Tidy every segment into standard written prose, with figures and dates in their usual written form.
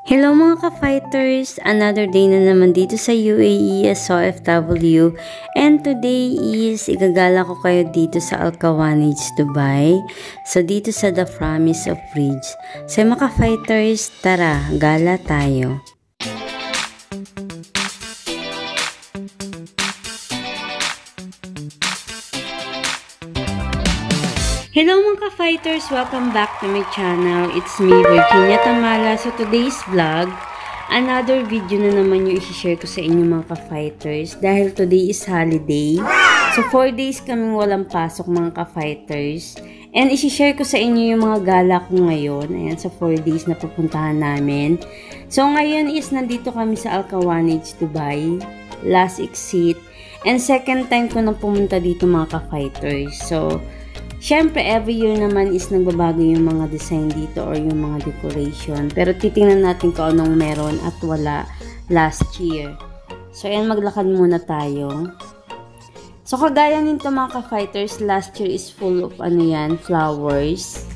Hello mga ka-fighters! Another day na naman dito sa UAE as OFW, and today is igagala ko kayo dito sa Al Kawanage, Dubai. So dito sa The Promise of Bridge. So mga ka-fighters, tara, gala tayo! Hello mga ka-fighters! Welcome back to my channel. It's me, Virginia Tamala. So today's vlog, another video na naman yung isi-share ko sa inyo mga ka-fighters. Dahil today is holiday. So 4 days kaming walang pasok mga ka-fighters. And isi-share ko sa inyo yung mga gala ko ngayon. Ayan, sa 4 days na pupuntahan namin. So ngayon is nandito kami sa Al Kawanage, Dubai. Last exit. And second time ko na pumunta dito mga ka-fighters. So syempre, every year naman is nagbabago yung mga design dito or yung mga decoration. Pero titingnan natin kung anong meron at wala last year. So, ayan, maglakad muna tayo. So, kagaya nito mga ka-fighters, last year is full of flowers.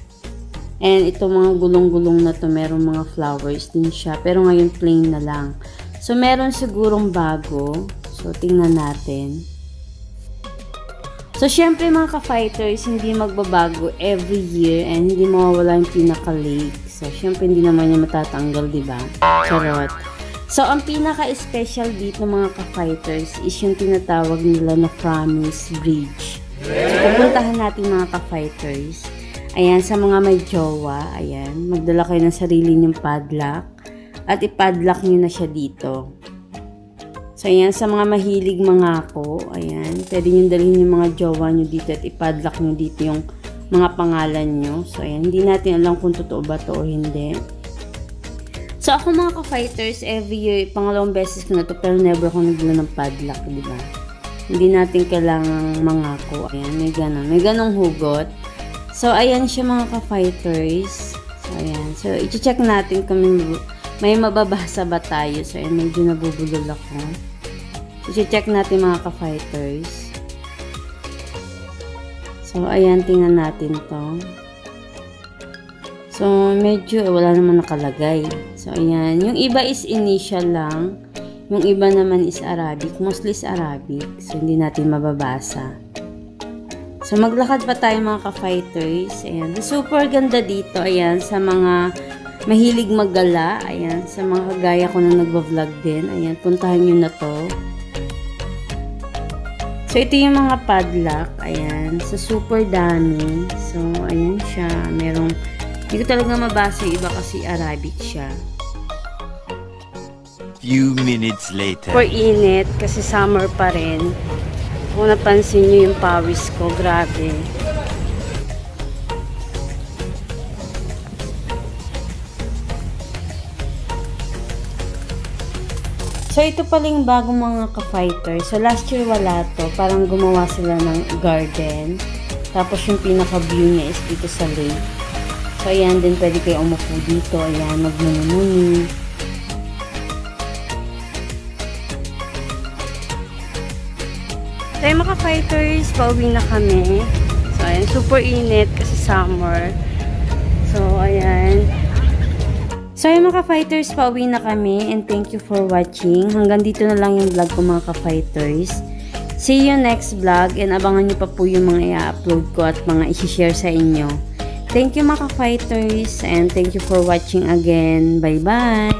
And ito mga gulong-gulong na to, meron mga flowers din siya. Pero ngayon plain na lang. So, meron sigurong bago. So, tingnan natin. So, syempre mga ka-fighters, hindi magbabago every year and hindi mawawala yung pinaka-lake. So, syempre hindi naman niya matatanggal, diba? Charot. So, ang pinaka-special dito mga ka-fighters is yung tinatawag nila na Promise Bridge. So, pupuntahan natin mga ka-fighters. Ayan, sa mga may jowa, ayan, magdala kayo ng sarili niyong padlock at ipadlock niyo na siya dito. So, ayan, sa mga mahilig mangako, ayan, pwede nyo dalhin yung mga jowa nyo dito at ipadlock nyo dito yung mga pangalan nyo. So, ayan, hindi natin alam kung totoo ba to o hindi. So, ako mga ka-fighters, every year, pangalawang beses ko na to, pero never ako nagdala ng padlock, diba? Hindi natin kailangang mangako. Ayan, may ganong hugot. So, ayan siya mga ka-fighters. So, ayan. So, i-check natin kung may mababasa ba tayo. So, ayan, medyo nabubulol ako. So, check natin mga ka-fighters. So, ayan, tingnan natin to. So, medyo wala naman nakalagay. So, ayan. Yung iba is initial lang. Yung iba naman is Arabic. Mostly is Arabic. So, hindi natin mababasa. So, maglakad pa tayo mga ka-fighters. Ayan. Super ganda dito. Ayan, sa mga mahilig maggala. Ayan, sa mga kagaya ko na nagva-vlog din. Ayan, puntahan nyo na to. So, ito yung mga padlock. Ayan. So, super dami. So, ayan siya. Merong, hindi ko talaga mabasa yung iba kasi Arabic siya. Few minutes later. For init, kasi summer pa rin. Kung napansin nyo yung pawis ko, grabe. So, ito paling bagong mga ka-fighter. So, last year wala to. Parang gumawa sila ng garden. Tapos, yung pinaka-view niya is dito sa lake. So, ayan din. Pwede kayo umupo dito. Ayan, magmuni-muni. So, yung mga ka-fighters, pauwi na kami. So, ayan. Super init kasi summer. So, ayan. So, yung mga ka-fighters, pauwi na kami and thank you for watching. Hanggang dito na lang yung vlog ko mga ka-fighters. See you next vlog and abangan nyo pa po yung mga i-upload ko at mga i-share sa inyo. Thank you mga ka-fighters and thank you for watching again. Bye-bye!